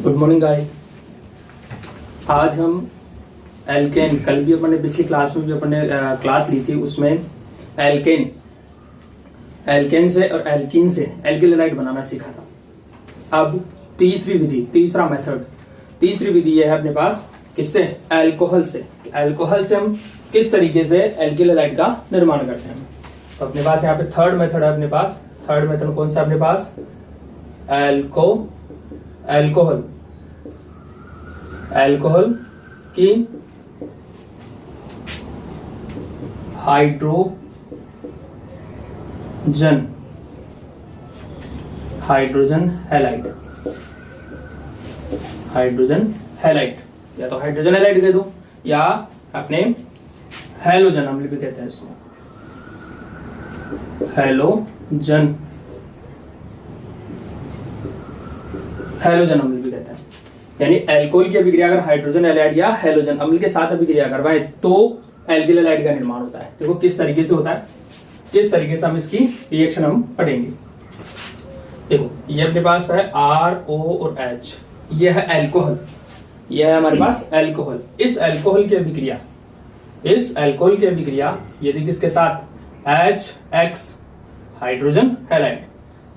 Good morning guys. आज हम alkene, कल भी अपन ने पिछली क्लास में भी अपन ने क्लास ली थी, उसमें एल्केन से और एल्कीन से एल्किल हैलाइड बनाना सीखा था। अब तीसरी विधि यह है अपने पास, किससे? अल्कोहल से। अल्कोहल से हम किस तरीके से एल्किल हैलाइड का निर्माण करते हैं। तो अपने पास यहाँ पे थर्ड मेथड है। अपने पास थर्ड मेथड कौन सा? अपने पास अल्कोहल की हाइड्रोजन हैलाइड, या तो हाइड्रोजन हैलाइड कह दो या अपने हैलोजन अम्ल भी कहते हैं इसको, हैलोजन अम्ल भी कहते हैं। यानी अल्कोहल की अभिक्रिया अगर हाइड्रोजन हैलाइड या हैलोजन अम्ल के साथ अभिक्रिया करवाए तो एल्किल हैलाइड का निर्माण होता है। देखो किस तरीके से होता है, किस तरीके से हम इसकी रिएक्शन हम पढ़ेंगे। देखो ये अपने पास है RO और H, ये है अल्कोहल, ये है हमारे पास अल्कोहल। इस अल्कोहल की अभिक्रिया यदि किसके साथ? HX हाइड्रोजन हैलाइड,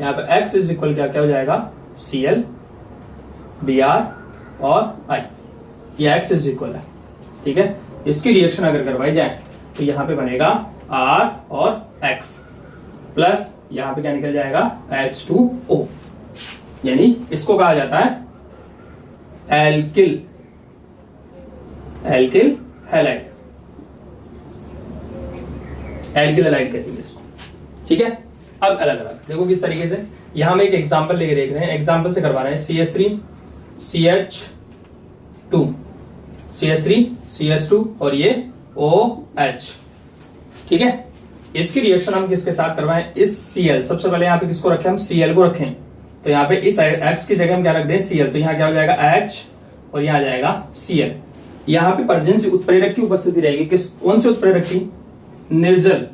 यहाँ पे X इज इक्वल क्या हो जाएगा? Cl Br और I, ये X इज इक्वल है, ठीक है। इसकी रिएक्शन अगर करवाई जाए तो यहाँ पे बनेगा R और X प्लस यहाँ पे क्या निकल जाएगा? H2O, यानी इसको कहा जाता है एल्किल हैलाइड, कहते हैं इसको, ठीक है। अब अलग अलग देखो किस तरीके से, यहां हम एक एग्जांपल लेके देख रहे हैं, एग्जांपल से करवा रहे हैं। CH3 और ये OH, ठीक है। इसकी रिएक्शन हम किसके साथ करवाएं? इस Cl, सबसे पहले यहाँ पे किसको रखें? हम Cl को रखें, तो यहाँ पे इस X की जगह हम क्या रख दें? Cl, तो यहाँ क्या हो जाएगा? H और यहाँ आ जाएगा Cl। यहाँ पे पर्जेंस उत्प्रेरक की उपस्थिति रहेगी, कौन से उत्प्रेरक की? निर्जल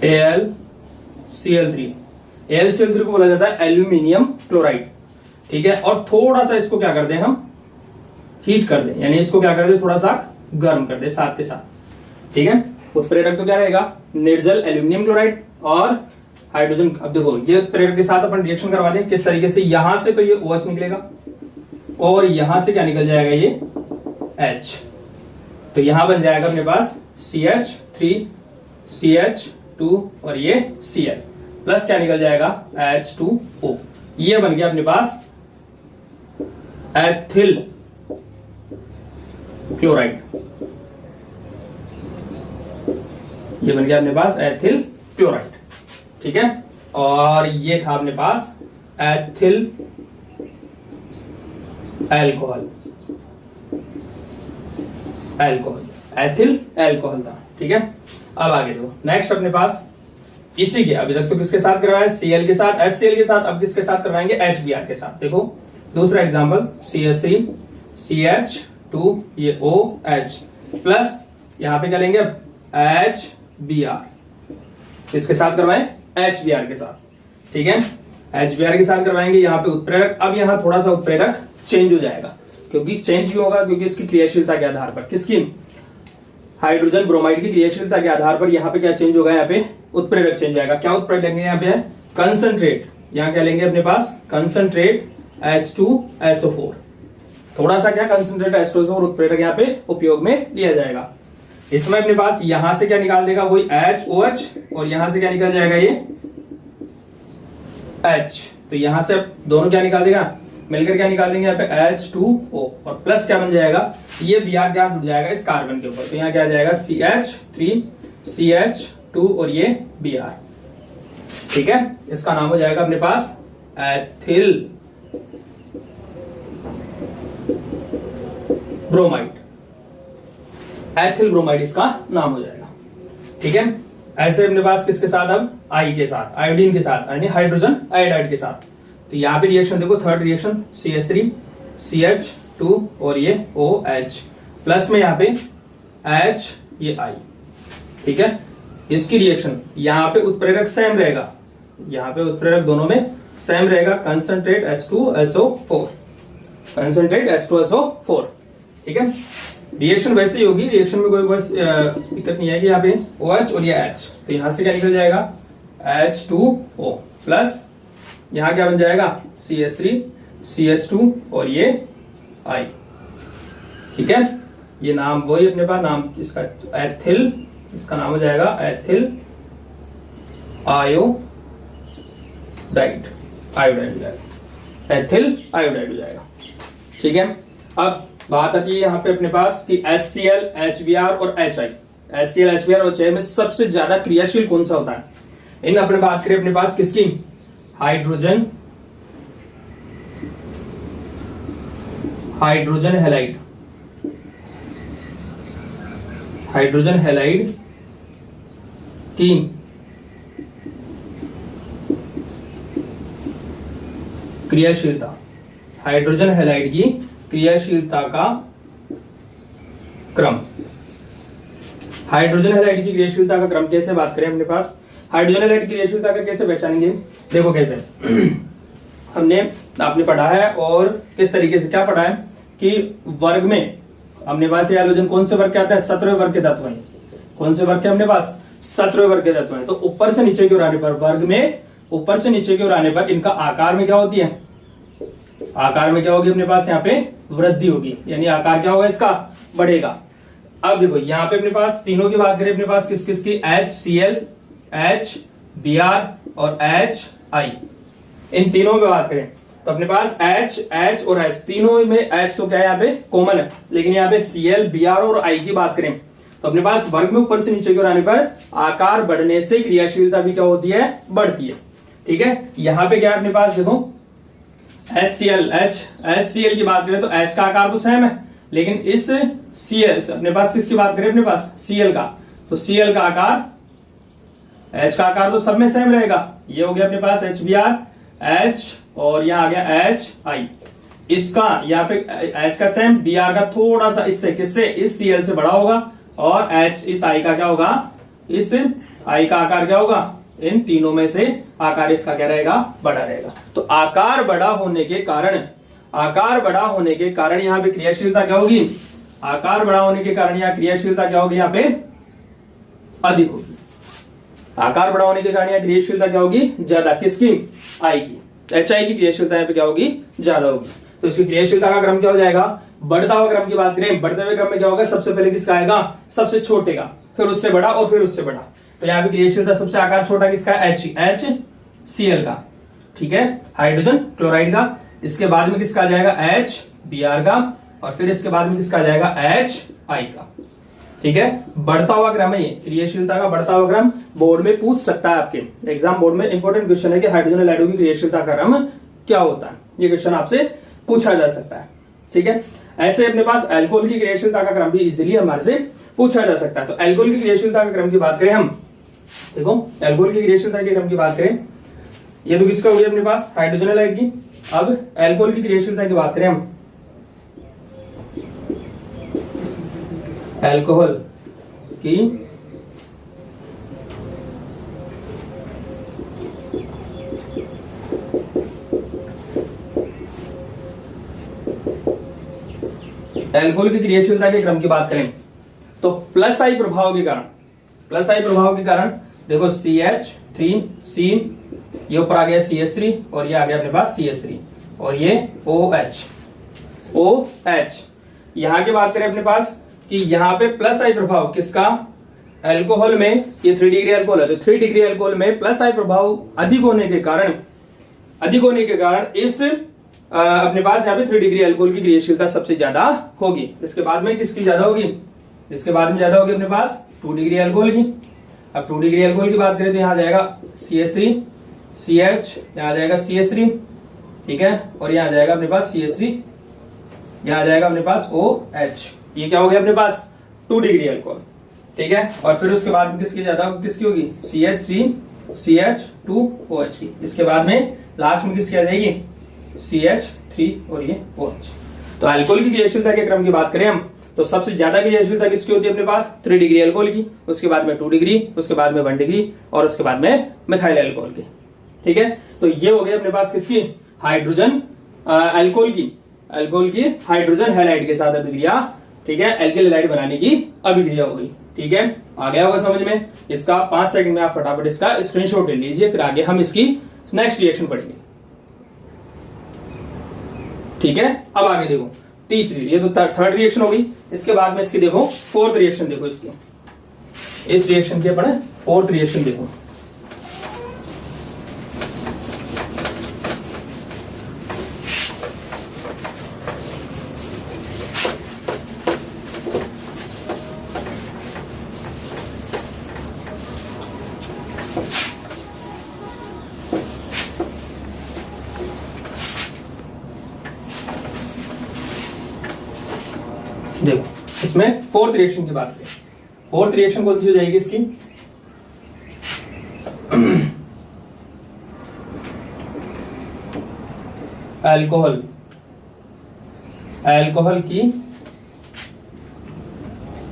AlCl3 को बोला जाता है एल्यूमिनियम क्लोराइड, ठीक है। और थोड़ा सा इसको क्या कर दें? हम हीट कर दें, यानी इसको क्या कर दें? थोड़ा सा गर्म कर दे साथ के साथ, ठीक है। उत्प्रेरक तो क्या रहेगा? निर्जल एल्यूमिनियम क्लोराइड और हाइड्रोजन। अब देखो ये उत्प्रेरक के साथ अपन रिएक्शन करवा दें, किस तरीके से? यहां से तो ये OH निकलेगा और यहां से क्या निकल जाएगा? ये H, तो यहां बन जाएगा अपने पास CH3 CH2 और ये Cl प्लस क्या निकल जाएगा? H2O। ये बन गया अपने पास एथिल क्लोराइड, ये बन गया अपने पास एथिल क्लोराइड, ठीक है। और ये था अपने पास एथिल अल्कोहल था, ठीक है। अब आगे देखो नेक्स्ट अपने पास इसी के, अभी तक तो किसके साथ करवाया? Cl के साथ, HCl के साथ। अब किसके साथ करवाएंगे? HBr के साथ। देखो दूसरा एग्जांपल, CH3 CH2 ये OH प्लस यहाँ पे क्या लेंगे? HBr, किसके साथ करवाएं? HBr के साथ, ठीक है। HBr के साथ करवाएंगे। यहाँ पे उत्प्रेरक, अब यहाँ थोड़ा सा उत्प्रेरक चेंज हो जाएगा, क्योंकि चेंज क्यों होगा? क्योंकि इसकी क्रियाशीलता के आधार पर, किसकी? हाइड्रोजन ब्रोमाइड की क्रियाशीलता के आधार पर यहाँ पे क्या चेंज होगा? यहाँ पे उत्प्रेरक चेंज होगा। क्या उत्प्रेरक लेंगे? यहाँ पे है कंसंट्रेट, यहाँ क्या लेंगे अपने पास? कंसंट्रेट H2SO4, थोड़ा सा क्या कंसंट्रेट H2SO4 उत्प्रेरक यहाँ पे उपयोग में लिया जाएगा। इसमें अपने पास यहां से क्या निकाल देगा? वही HOH और यहां से क्या निकल जाएगा? ये H, तो यहां से दोनों क्या निकाल देगा? मिलकर क्या निकाल देंगे? यहाँ पे H2O और प्लस क्या बन जाएगा? ये Br क्या जुड़ जाएगा इस कार्बन के ऊपर, तो यहाँ क्या आ जाएगा? CH3 CH2 और ये Br, ठीक है। इसका नाम हो जाएगा अपने पास एथिल ब्रोमाइड इसका नाम हो जाएगा, ठीक है। ऐसे अपने पास किसके साथ? अब I के साथ, आयोडीन के साथ, यानी हाइड्रोजन आयोडाइड के साथ। तो यहाँ पे रिएक्शन देखो, थर्ड रिएक्शन CH3 CH2 और ये OH प्लस में यहाँ पे H ये I, ठीक है। इसकी रिएक्शन यहाँ पे उत्प्रेरक सेम रहेगा, यहाँ पे उत्प्रेरक दोनों में सेम रहेगा कंसंट्रेट H2SO4, कंसंट्रेट H2SO4। ठीक है, रिएक्शन वैसे ही होगी, रिएक्शन में कोई बस दिक्कत नहीं आएगी। यहाँ पे OH और ये H, तो यहाँ से क्या निकल जाएगा H2O प्लस यहाँ क्या बन जाएगा CH3 CH2 और ये I। ठीक है, ये नाम वही अपने पास नाम इसका एथिल, इसका नाम हो जाएगा एथिल आयोडाइड, आयोडाइड हो जाएगा, एथिल आयोडाइड हो जाएगा। ठीक है, अब बात आती है यहाँ पे अपने पास कि HCl HBr और HI, HCl HBr और HI में सबसे ज्यादा क्रियाशील कौन सा होता है? इन अपने बात करें अपने पास किसकी, हाइड्रोजन हैलाइड, हाइड्रोजन हैलाइड की क्रियाशीलता, हाइड्रोजन हैलाइड की क्रियाशीलता का क्रम। हाइड्रोजन हैलाइड की क्रियाशीलता का क्रम कैसे बात करें अपने पास, हाइड्रोजन हैलाइड की क्रियाशीलता का कैसे पहचानेंगे? देखो कैसे हमने आपने पढ़ा है और किस तरीके से क्या पढ़ा है कि वर्ग में अपने पास ये हाइड्रोजन कौन से वर्ग के आता है, 17वें वर्ग के तत्व हैं। कौन से वर्ग के अपने पास, 17वें वर्ग के तत्व हैं। तो ऊपर से नीचे की ओर आने पर, वर्ग में ऊपर से नीचे की ओर आने पर इनका आकार में क्या होती है, आकार में क्या होगी अपने पास यहाँ पे वृद्धि होगी, यानी आकार क्या होगा इसका, बढ़ेगा। अब देखो यहाँ पे अपने पास तीनों की बात करें अपने पास किस किस की, HCl HBr और HI, इन तीनों में बात करें तो अपने पास H और H तीनों में H तो क्या है यहाँ पे कॉमन है, लेकिन यहाँ पे Cl Br और I की बात करें तो अपने पास वर्ग में ऊपर से नीचे की ओर आने पर आकार बढ़ने से क्रियाशीलता भी क्या होती है, बढ़ती है। ठीक है, यहाँ पे क्या है अपने पास देखो HCl की बात करें तो H का आकार तो सेम है, लेकिन इस Cl अपने पास किसकी बात करें अपने पास, Cl का, तो Cl का आकार, H का आकार तो सब में सेम रहेगा। ये हो गया अपने पास HBr H और यहाँ आ गया HI, इसका यहाँ पे H का सेम, Br का थोड़ा सा इससे किससे, इस Cl से बड़ा होगा, और H इस I का क्या होगा, इस I का आकार क्या होगा, इन तीनों में से आकार इसका क्या रहेगा, बड़ा रहेगा। तो आकार बड़ा होने के कारण, आकार बड़ा होने के कारण यहाँ पे क्रियाशीलता क्या होगी, आकार बड़ा होने के कारण यहाँ क्रियाशीलता क्या होगी, यहाँ पे अधिक होगी। आकार बड़ा होने के कारण यहाँ क्रियाशीलता क्या होगी, ज्यादा, किसकी, I की, HI की क्रियाशीलता यहाँ पे क्या होगी, ज्यादा होगी। तो इसकी क्रियाशीलता का क्रम क्या हो जाएगा, बढ़ता हुआ क्रम की बात करें, बढ़ते हुए क्रम में क्या होगा, सबसे पहले किसका आएगा, सबसे छोटे का, फिर उससे बड़ा और फिर उससे बड़ा। तो यहाँ पे क्रियाशीलता सबसे आकार छोटा किसका, HCl का। ठीक है, हाइड्रोजन क्लोराइड का, इसके बाद में किसका आ जाएगा, HBr का, और फिर इसके बाद में किसका आ जाएगा, HI का। ठीक है, बढ़ता हुआ क्रम है ये, क्रियाशीलता का बढ़ता हुआ क्रम बोर्ड में पूछ सकता है, आपके एग्जाम बोर्ड में इंपॉर्टेंट क्वेश्चन है कि हाइड्रोजन हैलाइड की क्रियाशीलता का क्रम क्या होता है, ये क्वेश्चन आपसे पूछा जा सकता है। ठीक है, ऐसे अपने पास अल्कोहल की क्रियाशीलता का क्रम भी इजीली हमारे से पूछा जा सकता है। तो अल्कोहल की क्रियाशीलता के क्रम की बात करें हम, देखो अल्कोहल की क्रियाशीलता के क्रम की बात करें, ये तो किसका हो गया अपने पास, हाइड्रोजन हैलाइड की। अब अल्कोहल की क्रियाशीलता की बात करें हम, अल्कोहल की अल्कोहल की क्रियाशीलता के क्रम की बात करें तो प्लस आई प्रभाव के कारण, प्लस आई प्रभाव के कारण देखो CH3C, ये ऊपर आ गया CH3 और ये आ गया अपने पास CH3 और ये OH। यहां की बात करें अपने पास कि यहाँ पे प्लस आई प्रभाव किसका, अल्कोहल में, ये 3 डिग्री अल्कोहल है, तो 3 डिग्री अल्कोहल में प्लस आई प्रभाव अधिक होने के कारण इस अपने पास यहाँ पे 3 डिग्री अल्कोहल की क्रियाशीलता सबसे ज्यादा होगी। इसके बाद में किसकी ज्यादा होगी, इसके बाद में ज्यादा होगी अपने पास 2 डिग्री अल्कोहल की। अब 2 डिग्री अल्कोहल की बात करें तो यहाँ आ जाएगा CH3 CH, यहाँ आ जाएगा CH3, ठीक है, और यहाँ आ जाएगा अपने पास CH3, यहाँ आ जाएगा अपने पास OH। ये क्या हो गया अपने पास 2 डिग्री अल्कोहल, ठीक है। और फिर उसके बाद में किसकी ज्यादा, किसकी होगी, CH3 CH2OH की। इसके बाद में लास्ट में किसकी आ जाएगी, CH3 और ये OH। तो अल्कोहल की क्रियाशीलता के क्रम की बात करें हम तो सबसे ज्यादा क्रियाशीलता किसकी होती है अपने पास, 3 डिग्री अल्कोहल की, उसके बाद में 2 डिग्री, उसके बाद में 1 डिग्री और उसके बाद में मिथाइल अल्कोहल की। ठीक है, तो ये हो गया अपने पास किसकी, हाइड्रोजन अल्कोहल की हाइड्रोजन हैलाइड के साथ अभिक्रिया, ठीक है, एल्किल हैलाइड बनाने की अभिक्रिया हो गई। ठीक है, आ गया होगा समझ में। इसका 5 सेकंड में आप फटाफट इसका स्क्रीनशॉट ले लीजिए, फिर आगे हम इसकी नेक्स्ट रिएक्शन पढ़ेंगे। ठीक है, अब आगे देखो तीसरी, ये तो थर्ड रिएक्शन हो गई। इसके बाद में इसकी देखो फोर्थ रिएक्शन, देखो इसकी, इस रिएक्शन की अपन फोर्थ रिएक्शन देखो। देखो इसमें फोर्थ रिएक्शन की बात करें, फोर्थ रिएक्शन कौन सी हो जाएगी इसकी, अल्कोहल की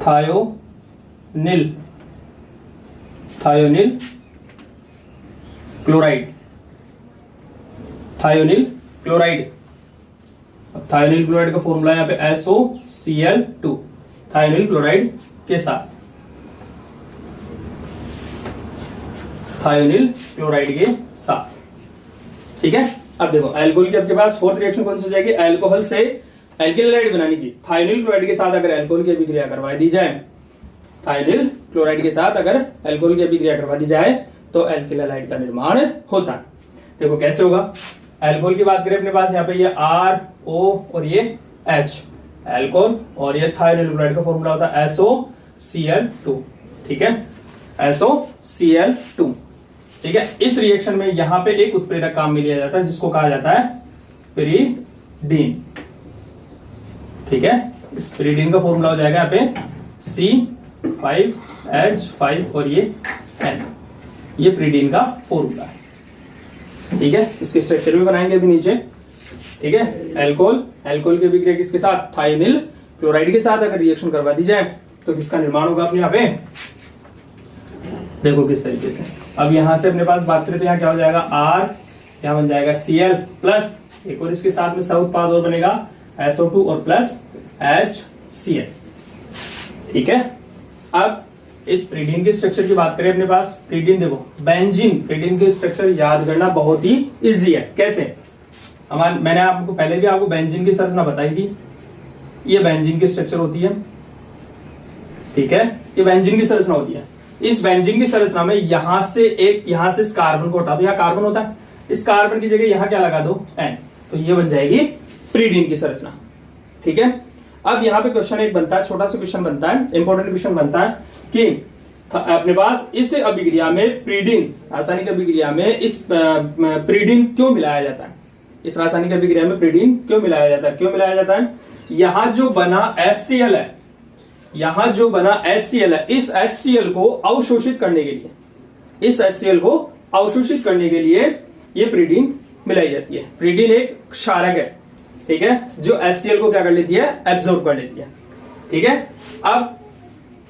थायोनिल क्लोराइड, थायोनिल क्लोराइड का फॉर्मूला यहाँ पे SOCl2, थायोनिल क्लोराइड के साथ, थायोनिल क्लोराइड के साथ। ठीक है, अब देखो अल्कोहल की आपके पास फोर्थ रिएक्शन कौन सी हो जाएगी, अल्कोहल से एल्किल हैलाइड बनाने की, थायोनिल क्लोराइड के साथ अगर अल्कोहल की अभिक्रिया करवा दी जाए, थायोनिल क्लोराइड के साथ अगर अल्कोहल की अभिक्रिया करवा दी जाए तो एल्किल हैलाइड का निर्माण होता है। देखो कैसे होगा, अल्कोहल की बात करें अपने पास यहाँ पे ये RO और ये H, अल्कोहल, और ये थायोनिल क्लोराइड का फॉर्मूला होता है SOCl2। ठीक है, SOCl2। ठीक है, इस रिएक्शन में यहाँ पे एक उत्प्रेरक काम में लिया जाता है जिसको कहा जाता है पिरीडीन। ठीक है, इस पिरीडीन का फॉर्मूला हो जाएगा यहाँ पे C5H5 और ये N, ये पिरीडीन का फॉर्मूला है। ठीक है, इसके स्ट्रक्चर भी बनाएंगे अभी नीचे। ठीक है, अल्कोहल की अभिक्रिया किसके साथ, थायोनिल क्लोराइड के साथ अगर रिएक्शन करवा दी जाए तो किसका निर्माण होगा अपने यहाँ पे, देखो किस तरीके से। अब यहां से अपने पास बात करें तो यहाँ क्या हो जाएगा, R, यहाँ बन जाएगा Cl प्लस एक और इसके साथ में सह उत्पाद और बनेगा SO2 और प्लस HCl। ठीक है, अब इस प्रीडीन के स्ट्रक्चर की बात करें अपने पास, प्रीडीन देखो प्रीडीन के स्ट्रक्चर याद करना बहुत ही इजी है। कैसे, मैंने आपको पहले भी आपको बेंजीन की संरचना बताई थी, ये बेंजीन की स्ट्रक्चर होती है। ठीक है, ये बेंजीन की संरचना होती है। इस बेंजीन की संरचना में यहां से इस कार्बन को हटा दो, यहाँ कार्बन होता है, इस कार्बन की जगह यहां क्या लगा दो, N, तो ये बन जाएगी प्रीडीन की संरचना। ठीक है, अब यहाँ पे क्वेश्चन एक बनता है, छोटा सा क्वेश्चन बनता है, इंपॉर्टेंट क्वेश्चन बनता है कि अपने पास इस अभिक्रिया में प्रीडीन, रासायनिक अभिक्रिया में इस प्रीडीन क्यों मिलाया जाता है, इस रासायनिक अभिक्रिया में प्रीडीन क्यों मिलाया जाता है, यहां जो बना HCl है, इस HCl को अवशोषित करने के लिए ये प्रीडीन मिलाई जाती है। प्रीडीन एक क्षारक है, ठीक है, जो HCl को क्या कर लेती है, एब्जॉर्ब कर लेती है। ठीक है, अब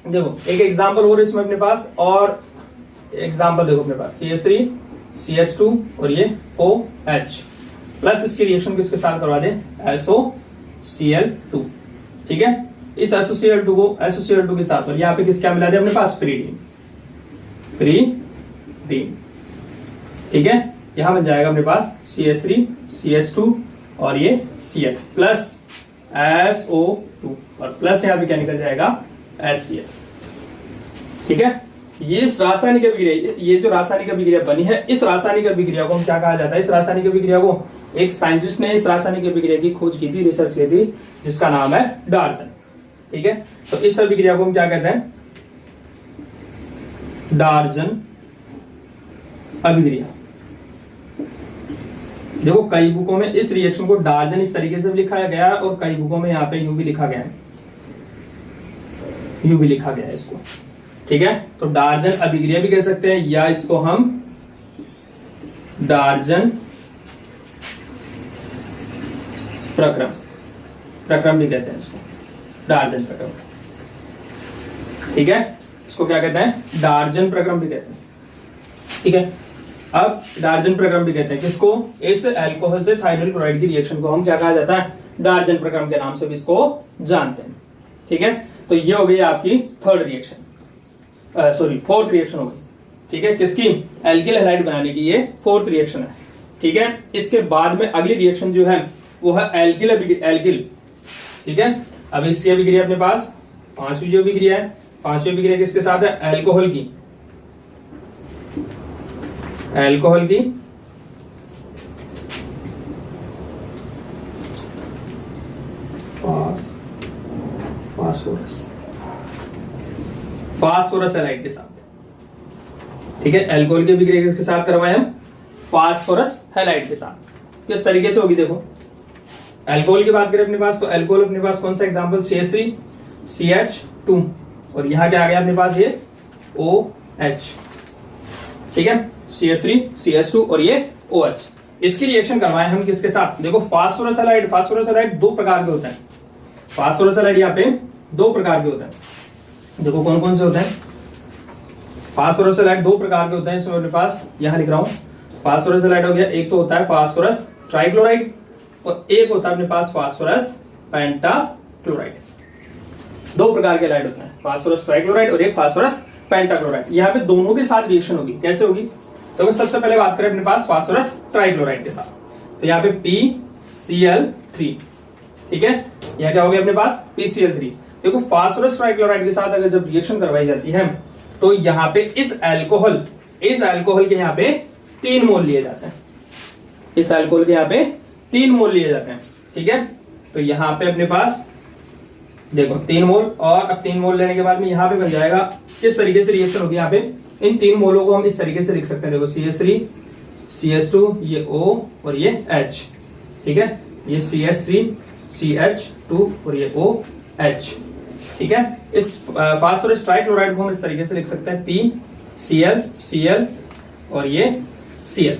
देखो एक एग्जांपल और इसमें अपने पास, और एग्जांपल देखो अपने पास CH3 CH2 और ये OH प्लस इसकी रिएक्शन किसके साथ करवा दे, SOCl2। ठीक है, इस SOCl2 के साथ, और यहाँ पे किसका मिला दे अपने पास, प्रीडीन। ठीक है, यहां बन जाएगा अपने पास CH3 CH2 और ये Cl प्लस SO2 और प्लस यहाँ पे क्या निकल जाएगा, HCl। ठीक है, ये इस रासायनिक अभिक्रिया, ये जो रासायनिक अभिक्रिया बनी है, इस रासायनिक अभिक्रिया को हम क्या कहा जाता है, इस रासायनिक अभिक्रिया को एक साइंटिस्ट ने इस रासायनिक अभिक्रिया की खोज की थी, रिसर्च की थी, जिसका नाम है डार्जन। ठीक है, तो इस अभिक्रिया को हम क्या कहते हैं, डार्जन अभिक्रिया। देखो कई बुकों में इस रिएक्शन को डार्जन इस तरीके से लिखा गया है, और कई बुकों में यहाँ पे यूं भी लिखा गया है, इसको। ठीक है, तो डार्जन अभिक्रिया भी कह सकते हैं, या इसको हम डार्जन प्रक्रम भी कहते हैं, इसको डार्जन प्रक्रम। ठीक है, इसको क्या कहते हैं, डार्जन प्रक्रम भी कहते हैं। ठीक है, अब डार्जन प्रक्रम भी कहते हैं किसको, इस अल्कोहल से थायरोइड क्लोराइड की रिएक्शन को हम क्या कहा जाता है, डार्जन प्रक्रम के नाम से भी इसको जानते हैं। ठीक है, तो ये हो गई आपकी third reaction, sorry fourth reaction हो गई। ठीक है, किसकी, एल्किल हैलाइड बनाने की ये फोर्थ रिएक्शन है। ठीक है, इसके बाद में अगली रिएक्शन जो है वो है एल्किल एल्किल। ठीक है, अब इसकी अभिक्रिया अपने पास पांचवी जो अभिक्रिया है, पांचवी अभिक्रिया किसके साथ है, अल्कोहल की, अल्कोहल की फास्फोरस हैलाइड के साथ। ठीक है, अल्कोहल की अभिक्रिया किसके साथ करवाए हम, फास्फोरस हैलाइड के साथ। किस तरीके से होगी देखो, अल्कोहल की बात करें अपने पास तो अल्कोहल अपने पास कौन सा एग्जांपल, CH3 CH2 और यहां क्या आ गया अपने पास ये OH। ठीक है, CH3 CH2 और ये OH। इसकी रिएक्शन करवाए हम किसके साथ, देखो फास्फोरस हैलाइड, फास्फोरस हैलाइड दो प्रकार के होते हैं। फास्फोरस हैलाइड यहाँ पे दो प्रकार के होते हैं, देखो कौन कौन से होते हैं। फास्फोरस हैलाइड दो प्रकार के होते हैं, इसमें अपने पास यहां लिख रहा हूं, फास्फोरस हैलाइड हो गया, एक तो होता है फास्फोरस ट्राइक्लोराइड और एक होता है अपने पास फास्फोरस पेंटाक्लोराइड। दो प्रकार के हैलाइड होते हैं, फास्फोरस ट्राइक्लोराइड और एक फास्फोरस पेंटाक्लोराइड। यहाँ पे दोनों के साथ रिएक्शन होगी, कैसे होगी, तो सबसे पहले बात करें अपने पास फास्फोरस ट्राइक्लोराइड के साथ, तो यहाँ पे PCl3। ठीक है, यह क्या हो गया अपने पास PCl3। देखो फास्फोरस ट्राइक्लोराइड के साथ अगर जब रिएक्शन करवाई जाती है तो यहाँ पे इस अल्कोहल के यहाँ पे 3 मोल लिए जाते हैं, इस अल्कोहल के यहाँ पे 3 मोल लिए जाते हैं। ठीक है, तो यहाँ पे अपने पास देखो 3 मोल, और अब 3 मोल लेने के बाद में यहाँ पे बन जाएगा, किस तरीके से रिएक्शन होगी यहाँ पे, इन 3 मोलों को हम इस तरीके से लिख सकते हैं, देखो CH3 CH2 ये O और ये H। ठीक है, ये CH3 CH2 और ये OH। ठीक है, इस फास्फोरस ट्राइक्लोराइड को हम इस तरीके से लिख सकते हैं PCl Cl और ये Cl।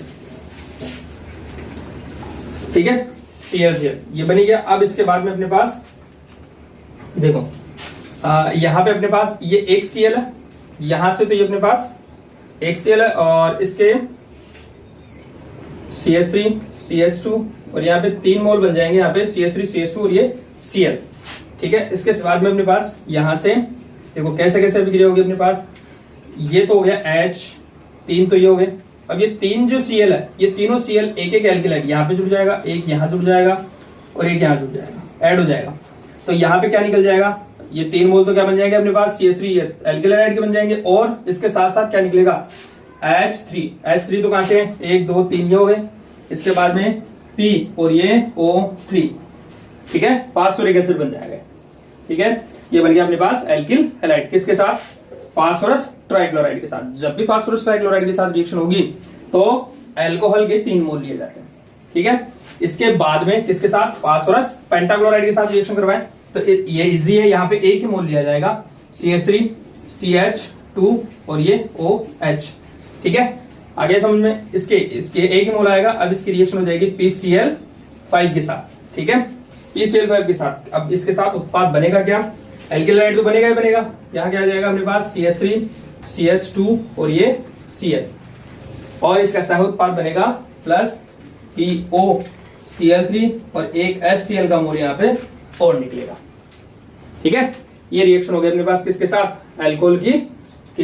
ठीक है, Cl ये बनी गया। अब इसके बाद में अपने पास देखो यहां पे अपने पास ये एक Cl है, यहां से तो ये अपने पास एक Cl है और इसके CH3 CH2 और यहाँ पे 3 मोल बन जाएंगे, यहाँ पे CH3 CH2 और ये Cl। ठीक है, इसके बाद में अपने पास यहां से देखो कैसे कैसे अभिक्रिया होगी अपने पास, ये तो हो गया H, 3 तो ये हो गए। अब ये 3 जो Cl है, ये तीनों Cl एक एक एल्किलाइड यहाँ पे जुड़ जाएगा, एक यहाँ जुड़ जाएगा और एक यहाँ जुड़ जाएगा, ऐड हो जाएगा। तो यहाँ पे क्या निकल जाएगा, ये 3 मोल तो क्या बन जाएंगे अपने पास CH3 एल्किलाइड के बन जाएंगे, और इसके साथ साथ क्या निकलेगा H3 तो कहां से 1 2 3 ये हो गए, इसके बाद में P और ये O3। ठीक है, फास्फोरिक एसिड बन जाएगा। ठीक है, ये बन गया अपने पास एल्किल हैलाइड, किसके साथ, फास्फोरस ट्राइक्लोराइड के साथ। जब भी फास्फोरस ट्राइक्लोराइड के साथ रिएक्शन होगी तो अल्कोहल के 3 मोल लिए जाते हैं। ठीक है, इसके बाद में किसके साथ, फास्फोरस पेंटाक्लोराइड के साथ रिएक्शन करवाएं तो ये इजी है, यहाँ पे एक ही मोल लिया जाएगा CH3 CH2 और ये OH। ठीक है, आगे समझ में, इसके एक ही मोल आएगा। अब इसकी रिएक्शन हो जाएगी PCl5 के साथ। ठीक है, PCl5 के साथ अब इसके साथ उत्पाद बनेगा क्या, एल्किल हैलाइड तो बनेगा ही बनेगा। यहाँ क्या आ जाएगा अपने पास CH3 CH2 और ये Cl, और इसका सह उत्पाद बनेगा प्लस POCl3 और एक HCl का मोल यहाँ पे और निकलेगा। ठीक है, ये रिएक्शन हो गया अपने पास किसके साथ, अल्कोहल की,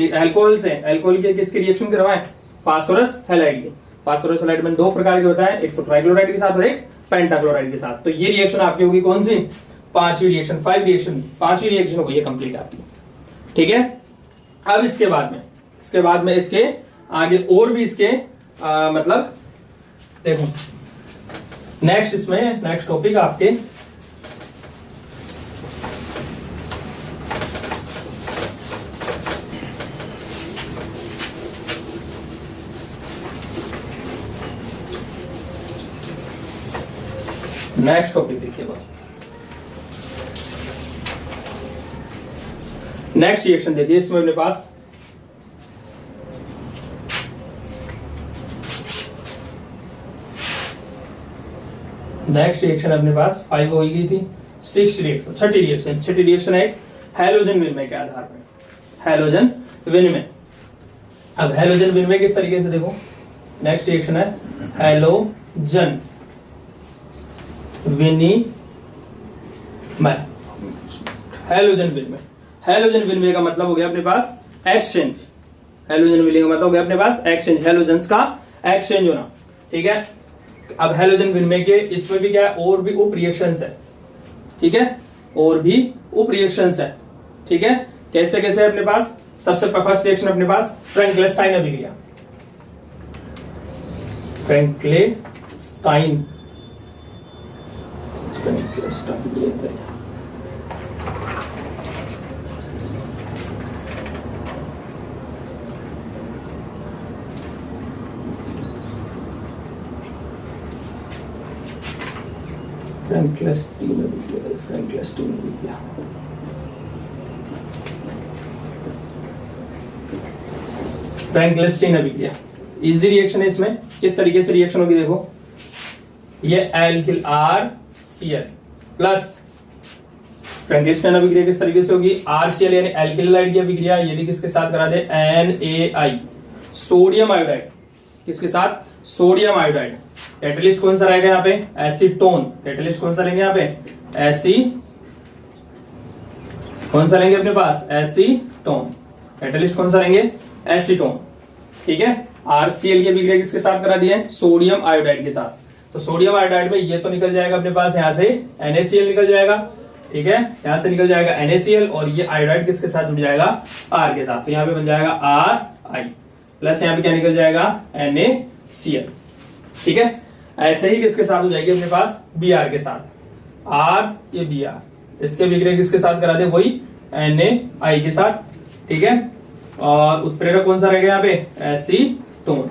अल्कोहल के किसकी रिएक्शन करवाएं, फास्फोरस हैलाइड की। फास्फोरस हैलाइड में 2 प्रकार के होता है, एक तो ट्राइक्लोराइड के साथ और एक पेंटाक्लोराइड के साथ। तो ये रिएक्शन आपकी होगी कौन सी, पांचवी रिएक्शन हो गई है कंप्लीट आपकी। ठीक है, अब इसके बाद में इसके आगे और भी इसके मतलब देखो नेक्स्ट टॉपिक आपके नेक्स्ट टॉपिक देखिए, नेक्स्ट रिएक्शन देखिए। इसमें अपने पास नेक्स्ट रिएक्शन अपने पास 5 हो गई थी, 6th रिएक्शन है हैलोजन विनिमय के आधार पर, हैलोजन विनिमय। अब हैलोजन विनिमय किस तरीके से देखो, नेक्स्ट रिएक्शन है हैलोजन विनिमय। हैलोजन विनिमय, हैलोजन विनिमय का मतलब हो गया अपने पास एक्सचेंज। हैलोजन विनिमय का मतलब हो गया अपने पास एक्सचेंज, हैलोजन्स का एक्सचेंज होना। ठीक है, अब हैलोजन विनिमय के इसमें भी क्या है, और भी उप रिएक्शंस है। ठीक है, और भी उप रिएक्शंस है। ठीक है, कैसे कैसे है अपने पास, सबसे फर्स्ट रिएक्शन अपने पास फ्रैंकलिस्टाइन अभिक्रिया। फ्रैंकलिस्टाइन फ्रैंकलिस्टाइन अभिक्रिया इजी रिएक्शन है। इसमें किस तरीके से रिएक्शन होगी देखो, ये एल्किल RCl प्लस फ्रैंकलिस्टाइन अभिक्रिया किस तरीके से होगी, RCl यानी एल्किल हाइड की अभिक्रिया, यदि किसके साथ करा दे NaI सोडियम आयोडाइड, किसके साथ, सोडियम आयोडाइड। कैटलिस्ट कौन सा रहेगा यहाँ पे, एसीटोन। कैटलिस्ट कौन सा लेंगे यहाँ पे, कौन सा लेंगे अपने पास, एसीटोन। कैटलिस्ट कौन सा लेंगे, एसीटोन। ठीक है, RCl की अभिक्रिया किसके साथ करा दी है, सोडियम आयोडाइड के साथ। तो सोडियम आयोडाइड में ये तो निकल जाएगा अपने पास यहाँ से NaCl निकल जाएगा। ठीक है, यहां से निकल जाएगा NaCl और ये आयोडाइड किसके साथ जुड़ जाएगा, R के साथ। तो यहाँ पे बन जाएगा RI प्लस यहाँ पे क्या निकल जाएगा, NaCl। ठीक है, ऐसे ही किसके साथ हो जाएगी अपने पास, Br के साथ। R ये Br, इसके अभिक्रिया किसके साथ करा दे, वही NaI के साथ। ठीक है, और उत्प्रेरक कौन सा रहेगा यहाँ पे, एसीटोन।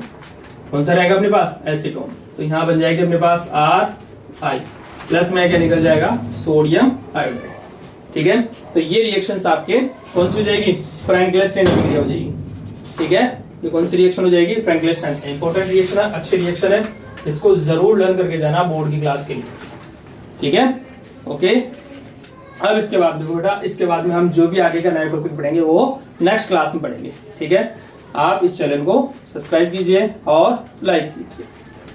कौन सा रहेगा अपने पास, एसीटोन। तो यहाँ बन जाएगी अपने पास RI प्लस में क्या निकल जाएगा, सोडियम आयोडाइड। ठीक है, तो ये रिएक्शंस आपके कौन सी हो जाएगी, फ्रैंकलिस्टाइन अभिक्रिया हो जाएगी। ठीक है, ये कौन सी रिएक्शन हो जाएगी, फ्रैंकलिस्टाइन। इंपॉर्टेंट रिएक्शन है, अच्छी रिएक्शन है, इसको जरूर लर्न करके जाना बोर्ड की क्लास के लिए। ठीक है, ओके। अब इसके बाद देखो बेटा, इसके बाद में हम जो भी आगे का नया टॉपिक पढ़ेंगे वो नेक्स्ट क्लास में पढ़ेंगे। ठीक है, आप इस चैनल को सब्सक्राइब कीजिए और लाइक कीजिए।